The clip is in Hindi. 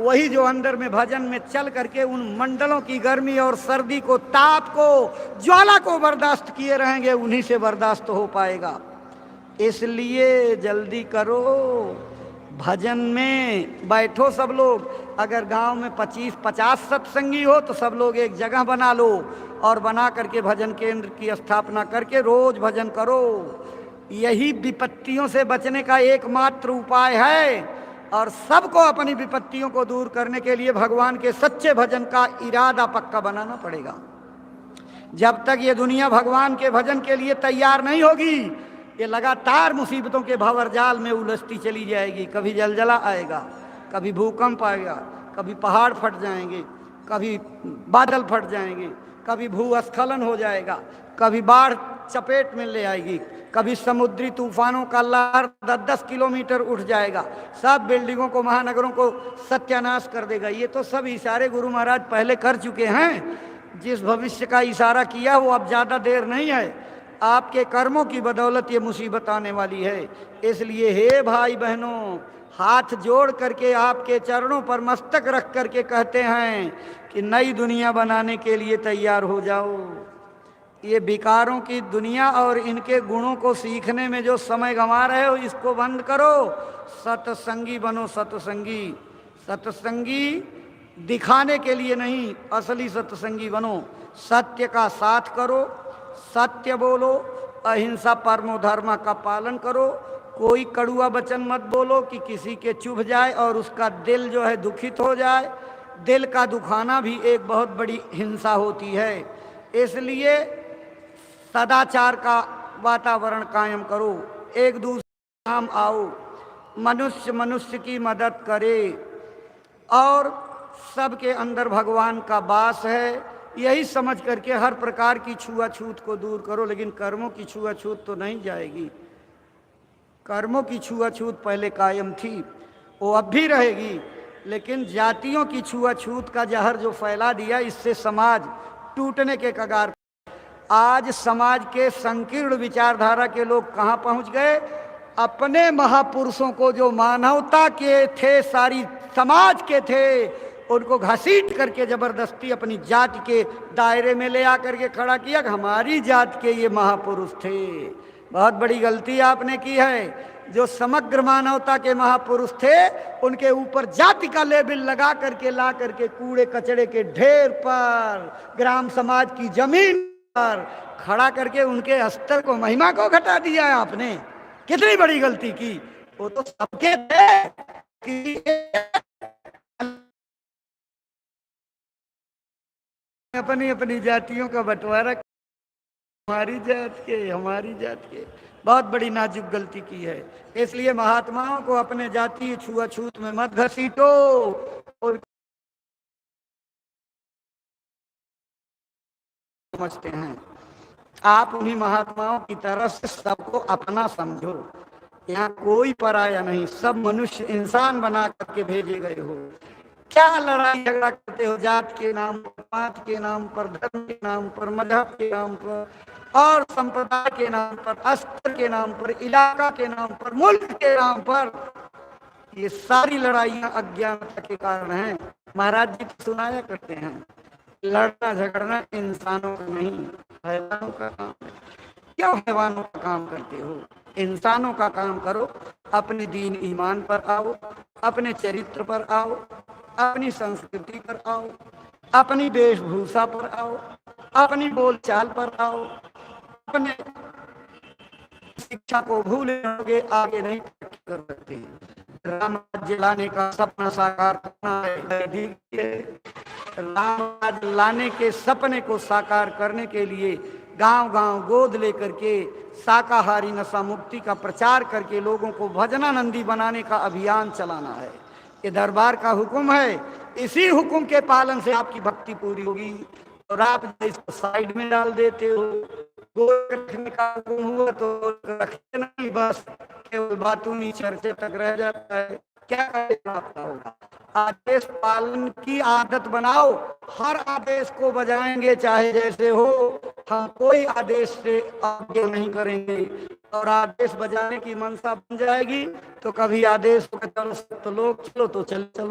वही जो अंदर में भजन में चल करके उन मंडलों की गर्मी और सर्दी को, ताप को, ज्वाला को बर्दाश्त किए रहेंगे, उन्हीं से बर्दाश्त हो पाएगा। इसलिए जल्दी करो, भजन में बैठो सब लोग। अगर गांव में 25-50 सत्संगी हो तो सब लोग एक जगह बना लो और बना करके भजन केंद्र की स्थापना करके रोज भजन करो। यही विपत्तियों से बचने का एकमात्र उपाय है। और सबको अपनी विपत्तियों को दूर करने के लिए भगवान के सच्चे भजन का इरादा पक्का बनाना पड़ेगा। जब तक ये दुनिया भगवान के भजन के लिए तैयार नहीं होगी, ये लगातार मुसीबतों के भंवरजाल में उलझती चली जाएगी। कभी जलजला आएगा, कभी भूकंप आएगा, कभी पहाड़ फट जाएंगे, कभी बादल फट जाएंगे, कभी भूस्खलन हो जाएगा, कभी बाढ़ चपेट में ले आएगी, कभी समुद्री तूफानों का लहर 10-10 किलोमीटर उठ जाएगा, सब बिल्डिंगों को, महानगरों को सत्यानाश कर देगा। ये तो सब इशारे गुरु महाराज पहले कर चुके हैं। जिस भविष्य का इशारा किया वो अब ज़्यादा देर नहीं है। आपके कर्मों की बदौलत ये मुसीबत आने वाली है। इसलिए हे भाई बहनों, हाथ जोड़ करके आपके चरणों पर मस्तक रख करके कहते हैं कि नई दुनिया बनाने के लिए तैयार हो जाओ। ये विकारों की दुनिया और इनके गुणों को सीखने में जो समय गंवा रहे हो, इसको बंद करो। सत्संगी बनो, सत्संगी। सत्संगी दिखाने के लिए नहीं, असली सत्संगी बनो। सत्य का साथ करो, सत्य बोलो, अहिंसा परमो धर्म का पालन करो। कोई कड़ुआ वचन मत बोलो कि किसी के चुभ जाए और उसका दिल जो है दुखित हो जाए। दिल का दुखाना भी एक बहुत बड़ी हिंसा होती है। इसलिए सदाचार का वातावरण कायम करो, एक दूसरे काम आओ, मनुष्य मनुष्य की मदद करे और सबके अंदर भगवान का वास है, यही समझ करके हर प्रकार की छुआछूत को दूर करो। लेकिन कर्मों की छुआछूत तो नहीं जाएगी। कर्मों की छुआछूत पहले कायम थी, वो अब भी रहेगी, लेकिन जातियों की छुआछूत का जहर जो फैला दिया, इससे समाज टूटने के कगार। आज समाज के संकीर्ण विचारधारा के लोग कहाँ पहुँच गए? अपने महापुरुषों को जो मानवता के थे, सारी समाज के थे, उनको घसीट करके जबरदस्ती अपनी जाति के दायरे में ले आकर के खड़ा किया कि हमारी जात के ये महापुरुष थे। बहुत बड़ी गलती आपने की है। जो समग्र मानवता के महापुरुष थे, उनके ऊपर जाति का लेबल लगा करके ला करके कूड़े कचड़े के ढेर पर, ग्राम समाज की जमीन पर खड़ा करके उनके स्तर को, महिमा को घटा दिया है आपने। कितनी बड़ी गलती की। वो तो सबके थे कि अपनी अपनी जातियों का बंटवारा, हमारी जात के, हमारी जात के। बहुत बड़ी नाजुक गलती की है। इसलिए महात्माओं को अपने जातीय छुआछूत में मत घसीटो और समझते हैं। आप उन्हीं महात्माओं की तरफ से सबको अपना समझो। यहाँ कोई पराया नहीं, सब मनुष्य इंसान बना करके भेजे गए हो। क्या लड़ाई झगड़ा करते हो जात के नाम पर, पात के नाम पर, धर्म के नाम पर, मजहब के नाम पर और संप्रदाय के नाम पर, अस्त्र के नाम पर, इलाका के नाम पर, मुल्क के नाम पर। ये सारी लड़ाइयां अज्ञानता के कारण हैं। महाराज जी सुनाया करते हैं, लड़ना झगड़ना इंसानों का नहीं, हैवानों का काम है। क्यों हैवानों का काम करते हो? इंसानों का काम करो। अपने दीन ईमान पर आओ, अपने चरित्र पर आओ, अपनी संस्कृति पर आओ, अपनी वेशभूषा पर आओ, अपनी बोलचाल पर आओ। अपने शिक्षा को भूलोगे आगे नहीं कर सकते। राम राज्य लाने का सपना साकार करना है। राम राज्य लाने के सपने को साकार करने के लिए गांव-गांव गोद लेकर के शाकाहारी नशा मुक्ति का प्रचार करके लोगों को भजनानंदी बनाने का अभियान चलाना है। ये दरबार का हुक्म है। इसी हुक्म के पालन से आपकी भक्ति पूरी होगी। और आप इसको साइड में डाल देते हो। गोद रखने का हुक्म हुआ तो रखते नहीं, बस केवल बातों में चर्चे तक रह जाता है। क्या करेगा आपका होगा? आदेश पालन की आदत बनाओ। हर आदेश को बजाएंगे चाहे जैसे हो। हम कोई आदेश से आगे नहीं करेंगे। और आदेश बजाने की मनसा बन जाएगी तो कभी आदेश को चलो तो लोग चलो तो चलो।